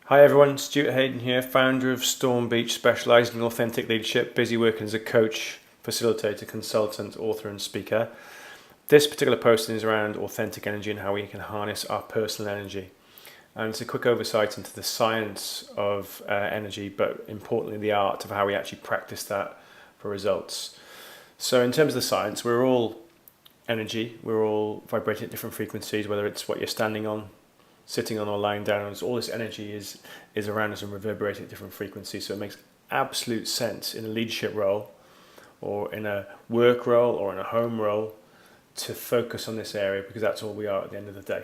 Hi everyone, Stuart Hayden here, founder of Storm Beach, specialising in authentic leadership, busy working as a coach, facilitator, consultant, author and speaker. This particular posting is around authentic energy and how we can harness our personal energy. And it's a quick oversight into the science of energy, but importantly the art of how we actually practice that for results. So in terms of the science, we're all energy, we're all vibrating at different frequencies, whether it's what you're standing on, sitting on or lying down. All this energy is around us and reverberating at different frequencies. So it makes absolute sense in a leadership role or in a work role or in a home role to focus on this area, because that's all we are at the end of the day.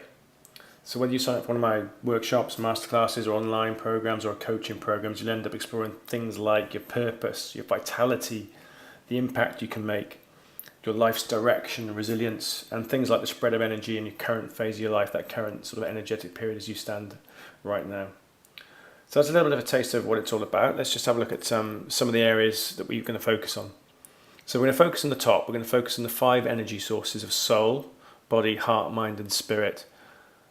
So whether you sign up for one of my workshops, masterclasses or online programs or coaching programs, you'll end up exploring things like your purpose, your vitality, the impact you can make, your life's direction, resilience, and things like the spread of energy in your current phase of your life, that current sort of energetic period as you stand right now. So that's a little bit of a taste of what it's all about. Let's just have a look at some of the areas that we're going to focus on. So we're going to focus on the top. We're going to focus on the 5 energy sources of soul, body, heart, mind, and spirit.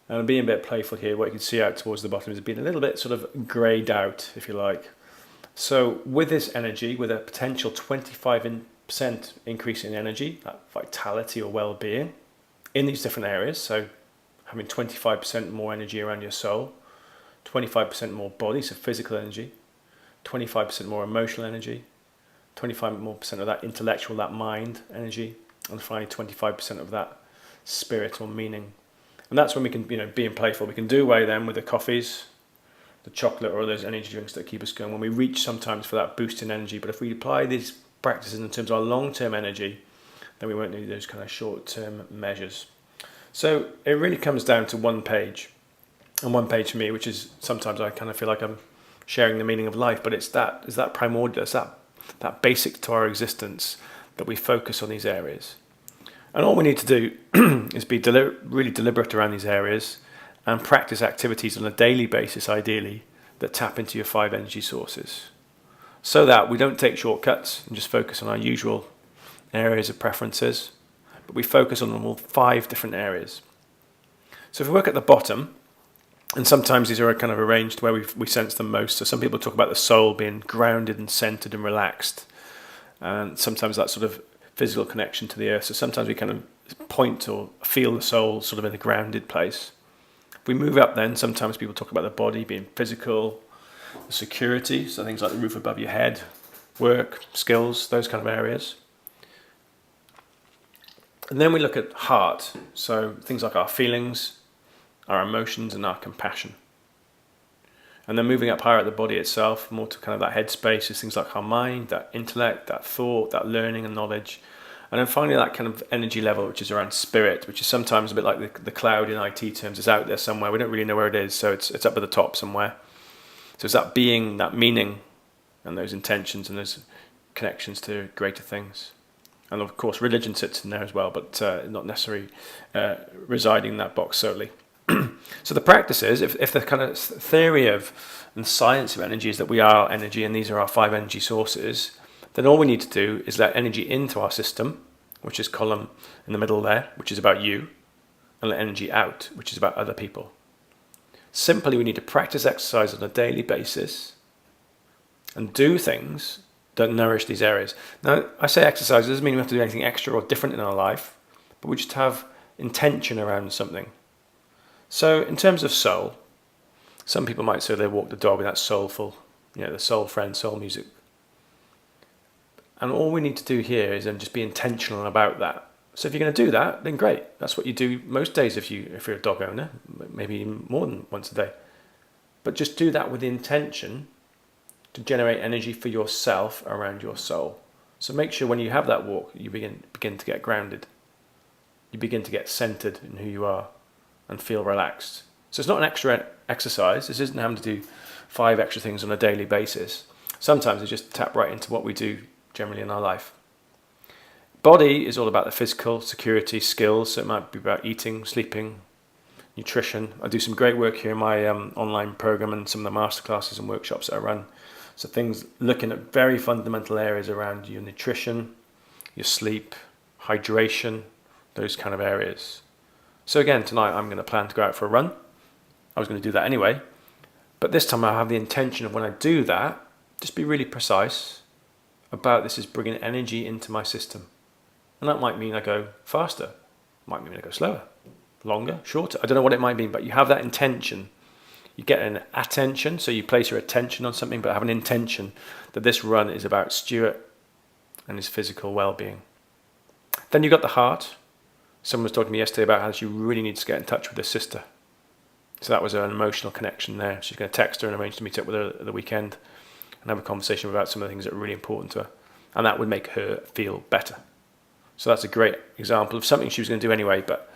And I'm being a bit playful here. What you can see out towards the bottom is being a little bit sort of greyed out, if you like. So with this energy, with a potential 25% increase in energy, that vitality or well-being in these different areas, so having 25% more energy around your soul, 25% more body, so physical energy, 25% more emotional energy, 25% more of that intellectual, that mind energy, and finally 25% of that spirit or meaning. And that's when we can, being playful, we can do away then with the coffees, the chocolate or those energy drinks that keep us going when we reach sometimes for that boost in energy. But if we apply these practices in terms of our long-term energy, then we won't need those kind of short-term measures. So it really comes down to one page, and one page for me, which is sometimes I kind of feel like I'm sharing the meaning of life, but it's that primordial, it's that basic to our existence, that we focus on these areas. And all we need to do is be really deliberate around these areas and practice activities on a daily basis, ideally, that tap into your 5 energy sources, so that we don't take shortcuts and just focus on our usual areas of preferences, but we focus on all 5 different areas. So if we work at the bottom, and sometimes these are kind of arranged where we sense them most. So some people talk about the soul being grounded and centered and relaxed, and sometimes that sort of physical connection to the earth. So sometimes we kind of point or feel the soul sort of in a grounded place. If we move up then, sometimes people talk about the body being physical, the security, so things like the roof above your head, work, skills, those kind of areas. And then we look at heart, so things like our feelings, our emotions and our compassion. And then moving up higher at the body itself, more to kind of that headspace, is things like our mind, that intellect, that thought, that learning and knowledge. And then finally that kind of energy level, which is around spirit, which is sometimes a bit like the cloud in IT terms. It's out there somewhere, we don't really know where it is, so it's up at the top somewhere. So it's that being, that meaning, and those intentions and those connections to greater things. And of course religion sits in there as well, but not necessarily residing in that box solely. So the practice is, if the kind of theory of and science of energy is that we are energy and these are our 5 energy sources, then all we need to do is let energy into our system, which is column in the middle there, which is about you, and let energy out, which is about other people. Simply, we need to practice exercise on a daily basis and do things that nourish these areas. Now, I say exercise, it doesn't mean we have to do anything extra or different in our life, but we just have intention around something. So in terms of soul, some people might say they walk the dog with that soulful, the soul friend, soul music. And all we need to do here is then just be intentional about that. So if you're going to do that, then great. That's what you do most days if you're a dog owner, maybe even more than once a day. But just do that with the intention to generate energy for yourself around your soul. So make sure when you have that walk, you begin to get grounded. You begin to get centered in who you are and feel relaxed. So it's not an extra exercise. This isn't having to do 5 extra things on a daily basis. Sometimes it's just tap right into what we do generally in our life. Body is all about the physical, security, skills. So it might be about eating, sleeping, nutrition. I do some great work here in my online program and some of the masterclasses and workshops that I run. So things looking at very fundamental areas around your nutrition, your sleep, hydration, those kind of areas. So again, tonight I'm going to plan to go out for a run. I was going to do that anyway, But this time I have the intention of when I do that, just be really precise about this is bringing energy into my system. And that might mean I go faster. It might mean I go slower, longer, shorter. I don't know what it might mean, but you have that intention. You get an attention, so you place your attention on something, but have an intention that this run is about Stuart and his physical well-being. Then you've got the heart. Someone was talking to me yesterday about how she really needs to get in touch with her sister. So that was an emotional connection there. She's going to text her and arrange to meet up with her at the weekend and have a conversation about some of the things that are really important to her. And that would make her feel better. So that's a great example of something she was going to do anyway, but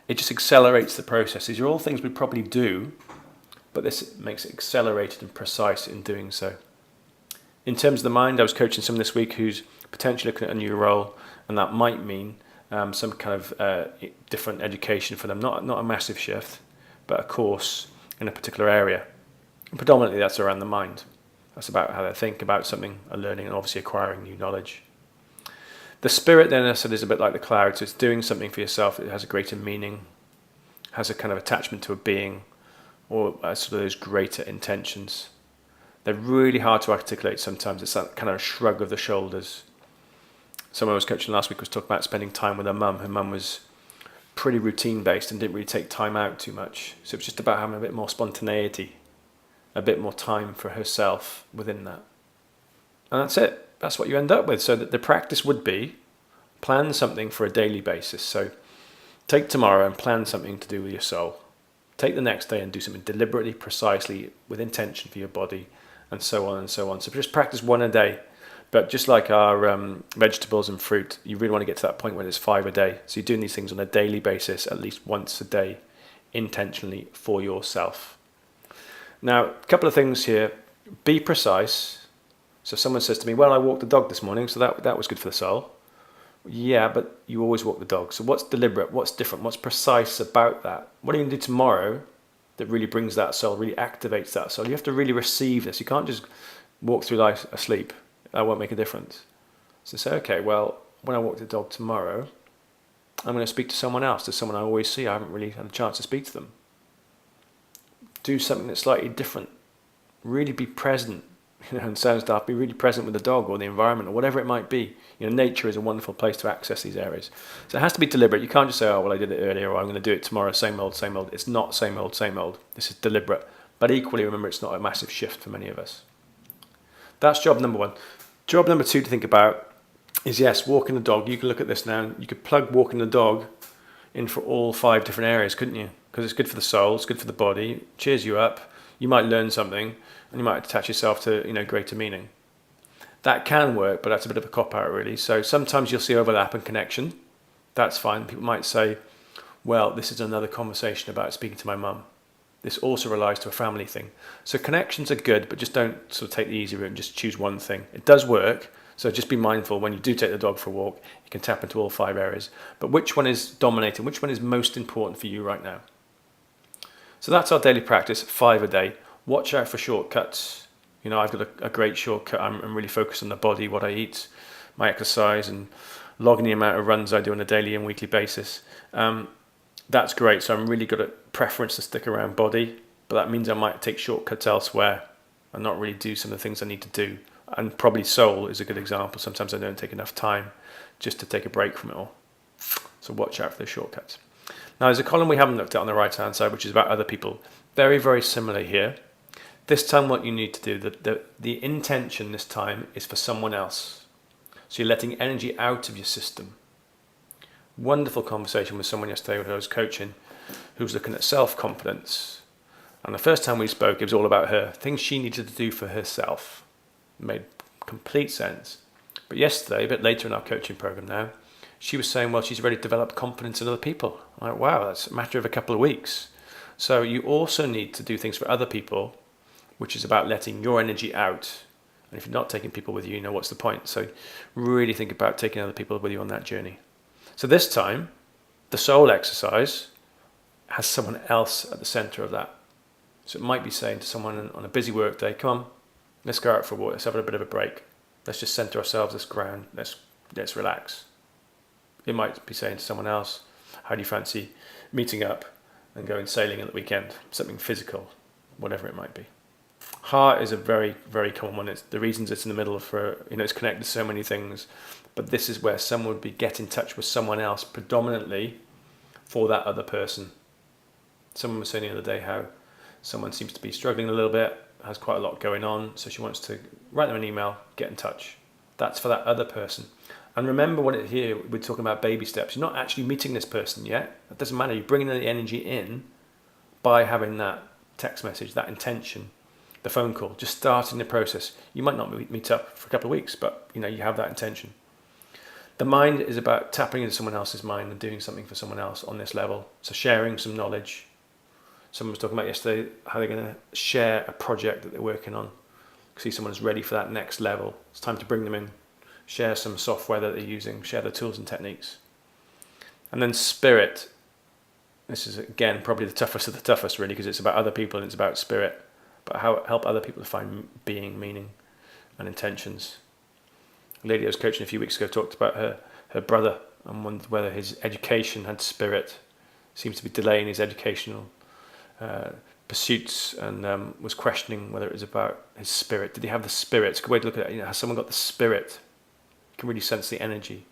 it just accelerates the process. These are all things we probably do, but this makes it accelerated and precise in doing so. In terms of the mind, I was coaching someone this week who's potentially looking at a new role, and that might mean some kind of different education for them. Not a massive shift, but a course in a particular area. And predominantly that's around the mind. That's about how they think about something, a learning, and obviously acquiring new knowledge. The spirit then, I said, is a bit like the cloud. So it's doing something for yourself that has a greater meaning, has a kind of attachment to a being, or sort of those greater intentions. They're really hard to articulate sometimes. It's that kind of shrug of the shoulders. Someone I was coaching last week was talking about spending time with her mum. Her mum was pretty routine based and didn't really take time out too much. So it was just about having a bit more spontaneity, a bit more time for herself within that. And that's it. That's what you end up with. So that the practice would be plan something for a daily basis. So take tomorrow and plan something to do with your soul. Take the next day and do something deliberately, precisely, with intention for your body, and so on and so on. So just practice one a day. But just like our vegetables and fruit, you really want to get to that point where there's 5 a day. So you're doing these things on a daily basis, at least once a day, intentionally for yourself. Now, a couple of things here. Be precise. So someone says to me, well, I walked the dog this morning, so that was good for the soul. Yeah, but you always walk the dog. So what's deliberate? What's different? What's precise about that? What are you going to do tomorrow that really brings that soul, really activates that soul? You have to really receive this. You can't just walk through life asleep. That won't make a difference. So say, okay, well, when I walk the dog tomorrow, I'm going to speak to someone else, to someone I always see. I haven't really had a chance to speak to them. Do something that's slightly different. Really be present. And sounds daft, be really present with the dog or the environment or whatever it might be. Nature is a wonderful place to access these areas. So it has to be deliberate. You can't just say, oh, well, I did it earlier, or I'm going to do it tomorrow, same old, same old. It's not same old, same old. This is deliberate. But equally, remember, it's not a massive shift for many of us. That's job number 1. Job number 2 to think about is, yes, walking the dog. You can look at this now. You could plug walking the dog in for all 5 different areas, couldn't you? Because it's good for the soul, it's good for the body, it cheers you up. You might learn something, and you might attach yourself to greater meaning. That can work, but that's a bit of a cop-out, really. So sometimes you'll see overlap and connection. That's fine. People might say, well, this is another conversation about speaking to my mum. This also relies to a family thing. So connections are good, but just don't sort of take the easy route and just choose one thing. It does work, so just be mindful when you do take the dog for a walk, you can tap into all 5 areas. But which one is dominating? Which one is most important for you right now? So that's our daily practice, 5 a day. Watch out for shortcuts. I've got a great shortcut. I'm really focused on the body, what I eat, my exercise, and logging the amount of runs I do on a daily and weekly basis. That's great. So I'm really got a preference to stick around body, but that means I might take shortcuts elsewhere and not really do some of the things I need to do. And probably soul is a good example. Sometimes I don't take enough time just to take a break from it all. So watch out for those shortcuts. Now there's a column we haven't looked at on the right hand side, which is about other people. Very, very similar here. This time what you need to do, the intention this time is for someone else. So you're letting energy out of your system. Wonderful conversation with someone yesterday who I was coaching, who was looking at self-confidence. And the first time we spoke, it was all about her, things she needed to do for herself. It made complete sense. But yesterday, a bit later in our coaching program now, she was saying, well, she's ready to develop confidence in other people. I'm like, wow, that's a matter of a couple of weeks. So you also need to do things for other people, which is about letting your energy out. And if you're not taking people with you, what's the point? So really think about taking other people with you on that journey. So this time, the soul exercise has someone else at the center of that. So it might be saying to someone on a busy work day, come on, let's go out for a walk, let's have a bit of a break. Let's just center ourselves, let's ground, let's relax. It might be saying to someone else, how do you fancy meeting up and going sailing at the weekend? Something physical, whatever it might be. Heart is a very, very common one. It's the reasons it's in the middle for, it's connected to so many things. But this is where someone would be get in touch with someone else predominantly for that other person. Someone was saying the other day how someone seems to be struggling a little bit, has quite a lot going on, so she wants to write them an email, get in touch. That's for that other person. And remember here we're talking about baby steps. You're not actually meeting this person yet. It doesn't matter. You're bringing the energy in by having that text message, that intention, the phone call, just starting the process. You might not meet up for a couple of weeks, but you have that intention. The mind is about tapping into someone else's mind and doing something for someone else on this level. So sharing some knowledge. Someone was talking about yesterday how they're going to share a project that they're working on. See someone is ready for that next level. It's time to bring them in. Share some software that they're using. Share the tools and techniques. And then spirit. This is, again, probably the toughest of the toughest, really, because it's about other people and it's about spirit. But how help other people to find being, meaning, and intentions. A lady I was coaching a few weeks ago talked about her brother and wondered whether his education had spirit. Seems to be delaying his educational pursuits, and was questioning whether it was about his spirit. Did he have the spirit? It's a good way to look at it. Has someone got the spirit? You can really sense the energy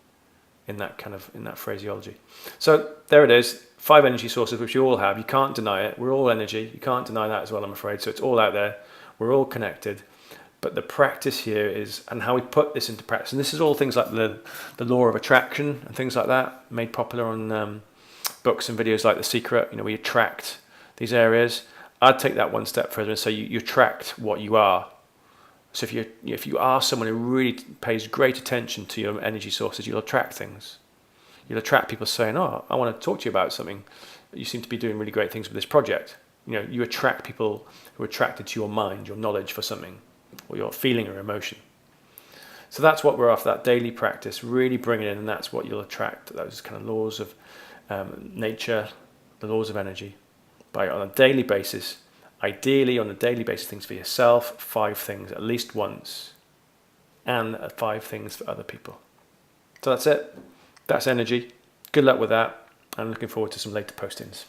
in that phraseology. So there it is. 5 energy sources which you all have. You can't deny it. We're all energy. You can't deny that as well, I'm afraid. So it's all out there. We're all connected. But the practice here is, and how we put this into practice, and this is all things like the law of attraction and things like that, made popular on books and videos like The Secret. We attract these areas. I'd take that one step further and say you attract what you are. So if you are someone who really pays great attention to your energy sources, you'll attract things. You'll attract people saying, "Oh, I want to talk to you about something. You seem to be doing really great things with this project." You attract people who are attracted to your mind, your knowledge for something, or your feeling or emotion. So that's what we're after, that daily practice, really bring it in, and that's what you'll attract, those kind of laws of nature, the laws of energy, on a daily basis. Ideally, on a daily basis, things for yourself, 5 things at least once, and 5 things for other people. So that's it. That's energy. Good luck with that. I'm looking forward to some later postings.